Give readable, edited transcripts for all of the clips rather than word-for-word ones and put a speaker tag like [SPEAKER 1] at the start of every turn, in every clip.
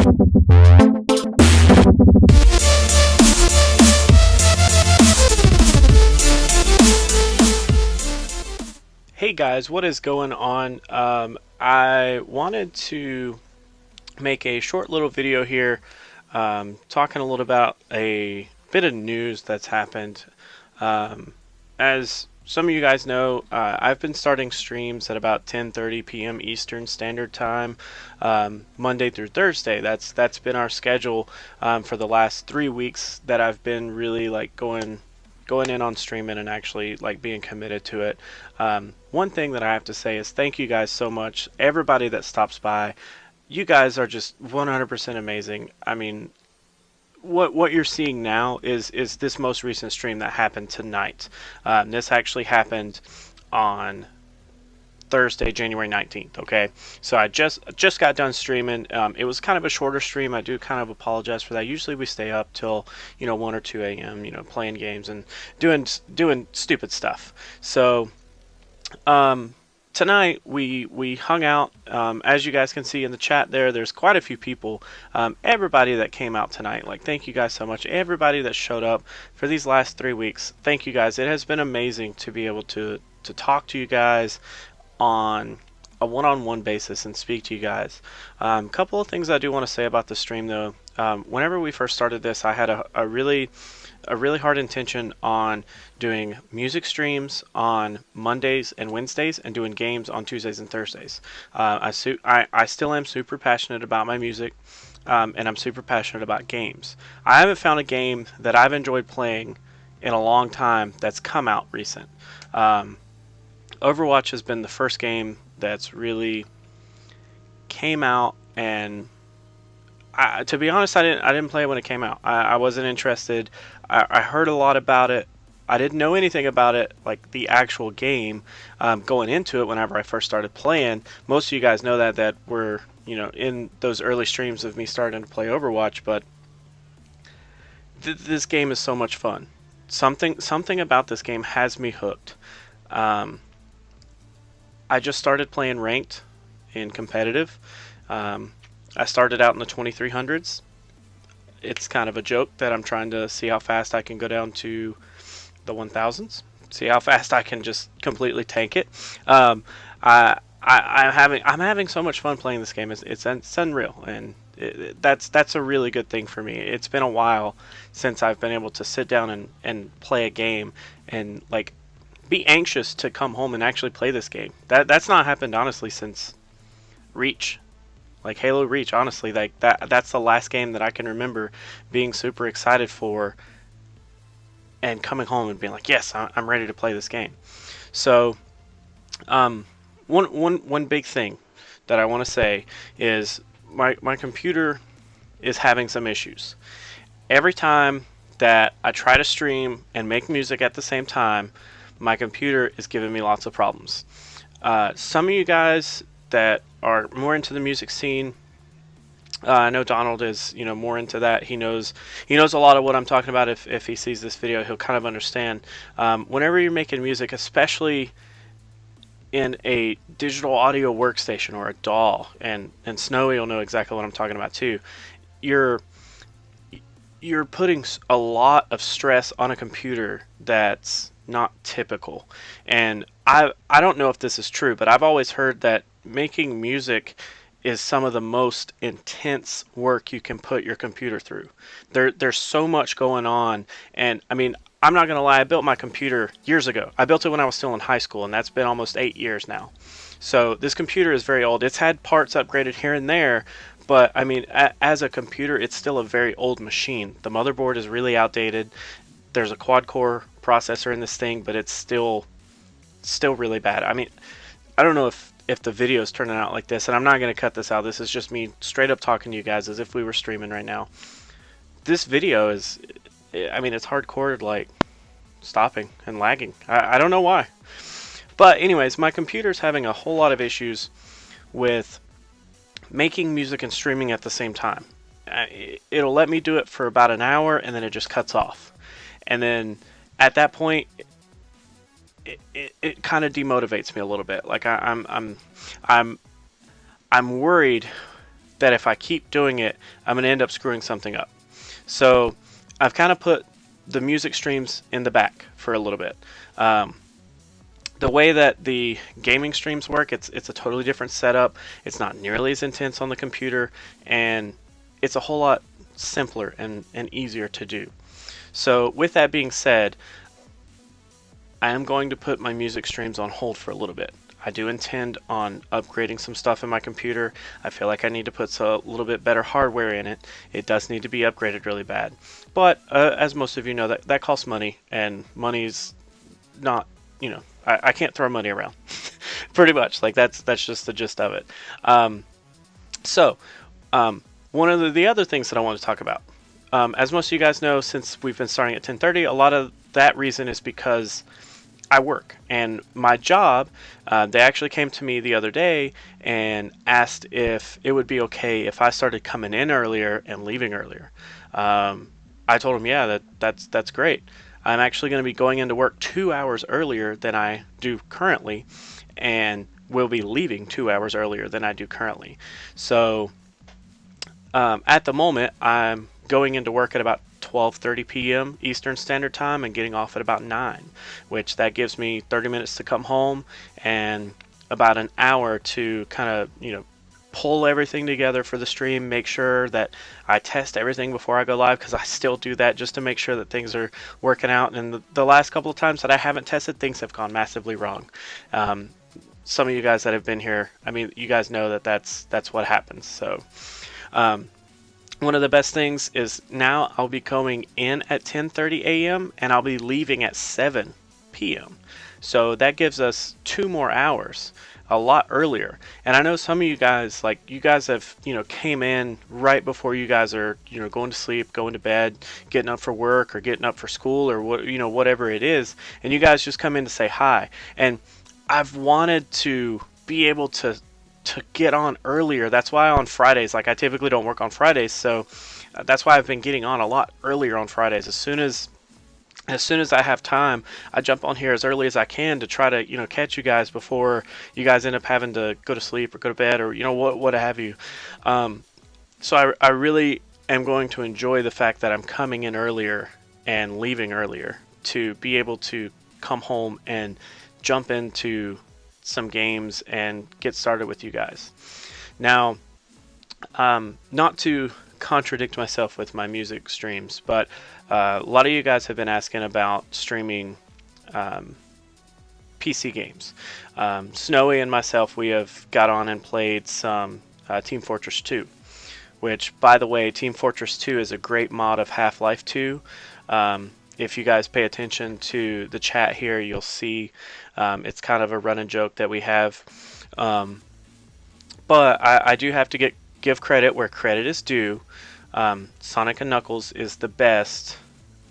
[SPEAKER 1] Hey guys, what is going on? I wanted to make a short little video here talking a little about a bit of news that's happened. As some of you guys know, I've been starting streams at about 10:30 p.m. Eastern Standard Time, Monday through Thursday. That's been our schedule for the last 3 weeks that I've been really like going in on streaming and actually like being committed to it. One thing that I have to say is thank you guys so much. Everybody that stops by, you guys are just 100% amazing. I mean, what you're seeing now is this most recent stream that happened tonight. This actually happened on Thursday, January 19th. Okay, so I just got done streaming. It was kind of a shorter stream. I do kind of apologize for that. Usually we stay up till 1 or 2 a.m. Playing games and doing stupid stuff. So tonight we hung out. As you guys can see in the chat there's quite a few people. Everybody that came out tonight, like, thank you guys so much. Everybody that showed up for these last 3 weeks, thank you guys. It has been amazing to be able to talk to you guys on a one-on-one basis and speak to you guys. A couple of things I do want to say about the stream though. Whenever we first started this, I had a really hard intention on doing music streams on Mondays and Wednesdays and doing games on Tuesdays and Thursdays. I still am super passionate about my music, and I'm super passionate about games. I haven't found a game that I've enjoyed playing in a long time that's come out recent. Overwatch has been the first game that's really came out, and to be honest, I didn't play it when it came out. I wasn't interested. I heard a lot about it. I didn't know anything about it, like the actual game, going into it. Whenever I first started playing, most of you guys know that we're in those early streams of me starting to play Overwatch. But this game is so much fun. Something about this game has me hooked. I just started playing ranked in competitive. I started out in the 2300s. It's kind of a joke that I'm trying to see how fast I can go down to the 1000s. See how fast I can just completely tank it. I'm having so much fun playing this game. It's unreal, and that's a really good thing for me. It's been a while since I've been able to sit down and play a game and like be anxious to come home and actually play this game. That's not happened honestly since Reach. Like Halo Reach, honestly, like that's the last game that I can remember being super excited for and coming home and being like, yes, I'm ready to play this game. So one big thing that I want to say is my computer is having some issues. Every time that I try to stream and make music at the same time, my computer is giving me lots of problems. Some of you guys that are more into the music scene, I know Donald is more into that. He knows a lot of what I'm talking about. If he sees this video, he'll kind of understand. Whenever you're making music, especially in a digital audio workstation or a DAW, and Snowy will know exactly what I'm talking about too, you're putting a lot of stress on a computer that's not typical. And I don't know if this is true, but I've always heard that making music is some of the most intense work you can put your computer through. There's so much going on, and I mean, I'm not gonna lie, I built my computer years ago. I built it when I was still in high school, and that's been almost 8 years now. So this computer is very old. It's had parts upgraded here and there, but I mean, as a computer, it's still a very old machine. The motherboard is really outdated. There's a quad-core processor in this thing, but it's still really bad. I mean, I don't know if the video is turning out like this, and I'm not going to cut this out. This is just me straight up talking to you guys as if we were streaming right now. This video is, I mean, it's hardcore, like, stopping and lagging. I don't know why. But anyways, my computer's having a whole lot of issues with making music and streaming at the same time. It'll let me do it for about an hour, and then it just cuts off. And then at that point, it kind of demotivates me a little bit. Like I'm worried that if I keep doing it, I'm going to end up screwing something up. So I've kind of put the music streams in the back for a little bit. The way that the gaming streams work, it's a totally different setup. It's not nearly as intense on the computer, and it's a whole lot simpler and easier to do. So with that being said, I am going to put my music streams on hold for a little bit. I do intend on upgrading some stuff in my computer. I feel like I need to put a little bit better hardware in it. It does need to be upgraded really bad. But as most of you know, that costs money, and money's not, I can't throw money around. Pretty much. Like that's just the gist of it. One of the other things that I want to talk about, as most of you guys know, since we've been starting at 10:30, a lot of that reason is because I work, and my job, they actually came to me the other day and asked if it would be okay if I started coming in earlier and leaving earlier. I told them, yeah, that's great. I'm actually going to be going into work 2 hours earlier than I do currently, and will be leaving 2 hours earlier than I do currently. So at the moment, I'm going into work at about 12:30 p.m. Eastern Standard Time and getting off at about 9, which that gives me 30 minutes to come home and about an hour to kind of, pull everything together for the stream, make sure that I test everything before I go live, because I still do that just to make sure that things are working out. And the last couple of times that I haven't tested, things have gone massively wrong. Some of you guys that have been here, I mean, you guys know that that's what happens. So one of the best things is now I'll be going in at 10:30 a.m. and I'll be leaving at 7 p.m. So that gives us 2 more hours, a lot earlier. And I know some of you guys, like you guys have, came in right before you guys are, going to sleep, going to bed, getting up for work or getting up for school or what, whatever it is. And you guys just come in to say hi. And I've wanted to be able to get on earlier. That's why on Fridays, like I typically don't work on Fridays, so that's why I've been getting on a lot earlier on Fridays. As soon as I have time, I jump on here as early as I can to try to catch you guys before you guys end up having to go to sleep or go to bed or what have you. So I really am going to enjoy the fact that I'm coming in earlier and leaving earlier to be able to come home and jump into some games and get started with you guys. Now, not to contradict myself with my music streams, but a lot of you guys have been asking about streaming PC games. Snowy and myself, we have got on and played some Team Fortress 2, which, by the way, Team Fortress 2 is a great mod of Half-Life 2. If you guys pay attention to the chat here, you'll see it's kind of a running joke that we have. But I do have to give credit where credit is due. Sonic & Knuckles is the best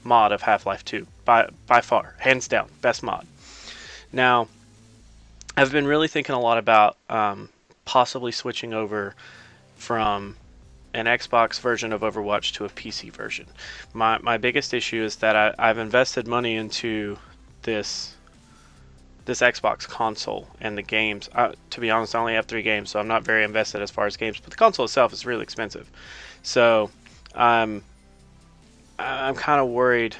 [SPEAKER 1] mod of Half-Life 2 by far, hands down, best mod. Now, I've been really thinking a lot about possibly switching over from an Xbox version of Overwatch to a PC version. My biggest issue is that I've invested money into this Xbox console and the games. To be honest, I only have 3 games, so I'm not very invested as far as games, but the console itself is really expensive. So I'm kind of worried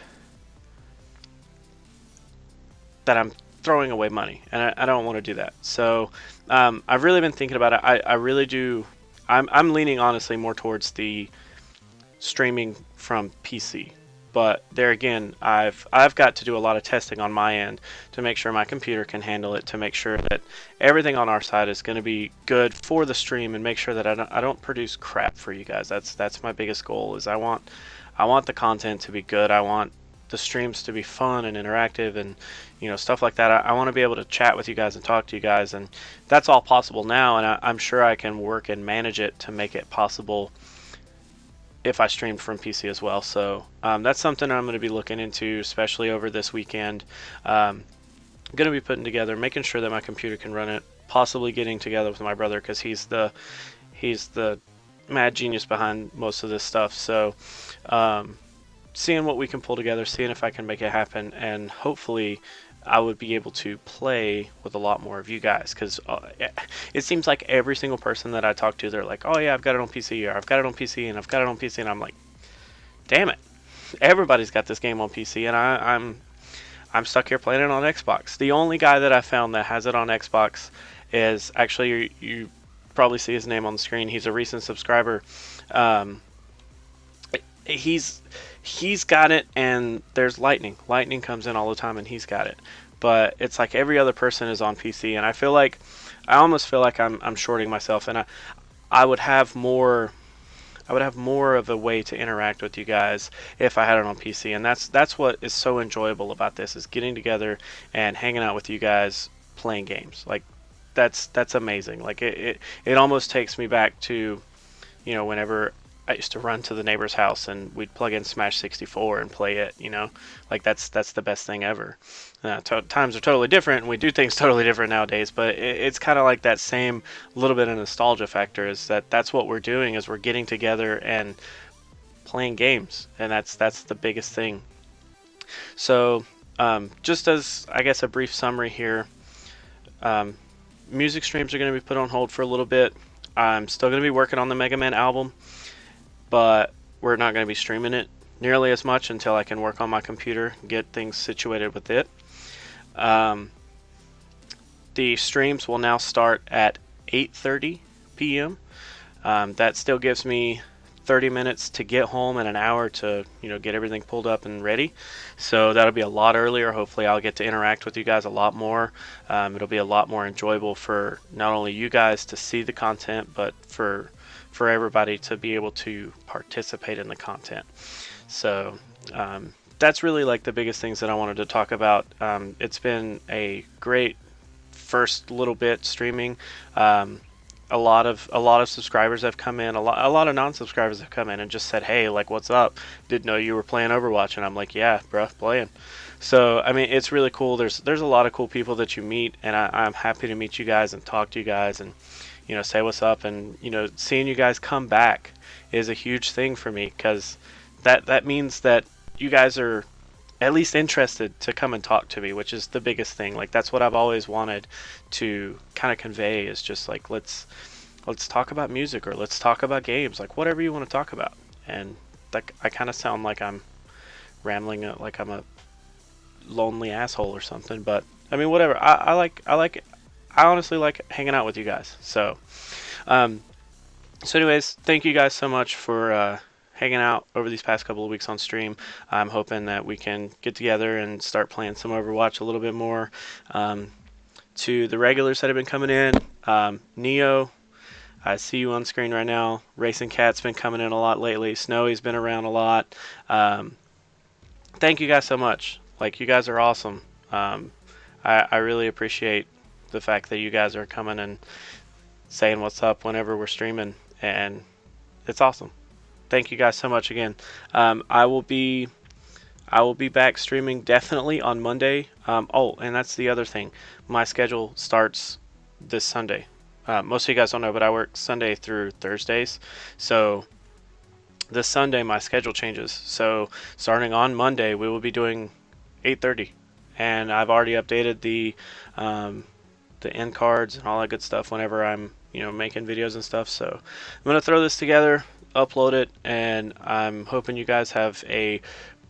[SPEAKER 1] that I'm throwing away money, and I don't want to do that. So I've really been thinking about it. I really do. I'm leaning honestly more towards the streaming from PC, but there again, I've got to do a lot of testing on my end to make sure my computer can handle it, to make sure that everything on our side is going to be good for the stream, and make sure that I don't produce crap for you guys. That's my biggest goal. Is I want the content to be good. I want the streams to be fun and interactive and stuff like that. I want to be able to chat with you guys and talk to you guys, and that's all possible now, and I'm sure I can work and manage it to make it possible if I streamed from PC as well. So that's something I'm going to be looking into, especially over this weekend. I'm going to be putting together, making sure that my computer can run it, possibly getting together with my brother, because he's the mad genius behind most of this stuff. So seeing what we can pull together, seeing if I can make it happen, and hopefully I would be able to play with a lot more of you guys, because it seems like every single person that I talk to, they're like, oh yeah, I've got it on PC, or I've got it on PC, and I've got it on PC, and I'm like, damn it, everybody's got this game on PC, and I'm stuck here playing it on Xbox. The only guy that I found that has it on Xbox is actually, you probably see his name on the screen. He's a recent subscriber. Um, he's got it, and there's Lightning. Lightning comes in all the time, and he's got it. But it's like every other person is on PC, and I almost feel like I'm shorting myself, and I would have more. I would have more of a way to interact with you guys if I had it on PC, and that's what is so enjoyable about this, is getting together and hanging out with you guys playing games. Like that's amazing. Like it almost takes me back to, whenever I used to run to the neighbor's house and we'd plug in Smash 64 and play it. Like that's the best thing ever. Times are totally different, and we do things totally different nowadays, but it's kind of like that same little bit of nostalgia factor, is that's what we're doing, is we're getting together and playing games, and that's the biggest thing. So just as, I guess, a brief summary here, um, music streams are going to be put on hold for a little bit. I'm still going to be working on the Mega Man album, but we're not going to be streaming it nearly as much until I can work on my computer, get things situated with it. The streams will now start at 8:30 p.m. That still gives me 30 minutes to get home and an hour to get everything pulled up and ready. So that'll be a lot earlier. Hopefully I'll get to interact with you guys a lot more. It'll be a lot more enjoyable for not only you guys to see the content, but for everybody to be able to participate in the content. So that's really like the biggest things that I wanted to talk about. It's been a great first little bit streaming. A lot of subscribers have come in. A lot of non-subscribers have come in and just said, "Hey, like, what's up? Didn't know you were playing Overwatch." And I'm like, "Yeah, bruh, playing." So I mean, it's really cool. There's a lot of cool people that you meet, and I'm happy to meet you guys and talk to you guys and say what's up. And seeing you guys come back is a huge thing for me, because that means that you guys are at least interested to come and talk to me, which is the biggest thing. Like, that's what I've always wanted to kind of convey, is just like, let's talk about music, or let's talk about games, like whatever you want to talk about. And like, I kind of sound like I'm rambling, like I'm a lonely asshole or something, but I mean, whatever. I honestly like hanging out with you guys. So anyways, thank you guys so much for hanging out over these past couple of weeks on stream. I'm hoping that we can get together and start playing some Overwatch a little bit more. To the regulars that have been coming in, Neo, I see you on screen right now. Racing Cat's been coming in a lot lately. Snowy's been around a lot. Thank you guys so much. Like, you guys are awesome. I really appreciate the fact that you guys are coming and saying what's up whenever we're streaming, and it's awesome. Thank you guys so much again. I will be back streaming definitely on Monday. Oh, and that's the other thing. My schedule starts this Sunday. Most of you guys don't know, but I work Sunday through Thursdays. So this Sunday my schedule changes. So starting on Monday, we will be doing 8:30, and I've already updated the end cards and all that good stuff whenever I'm making videos and stuff. So I'm gonna throw this together, upload it, and I'm hoping you guys have a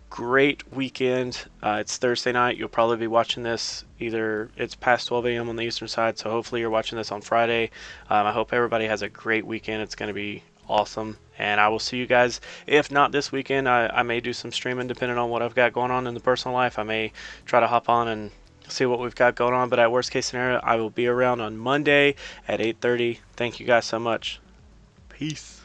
[SPEAKER 1] great weekend. It's Thursday night. You'll probably be watching this, either it's past 12 a.m. on the eastern side, so hopefully you're watching this on Friday. I hope everybody has a great weekend. It's going to be awesome, and I will see you guys, if not this weekend. I may do some streaming depending on what I've got going on in the personal life. I may try to hop on and see what we've got going on, but at worst case scenario, I will be around on Monday at 8:30. Thank you guys so much. Peace.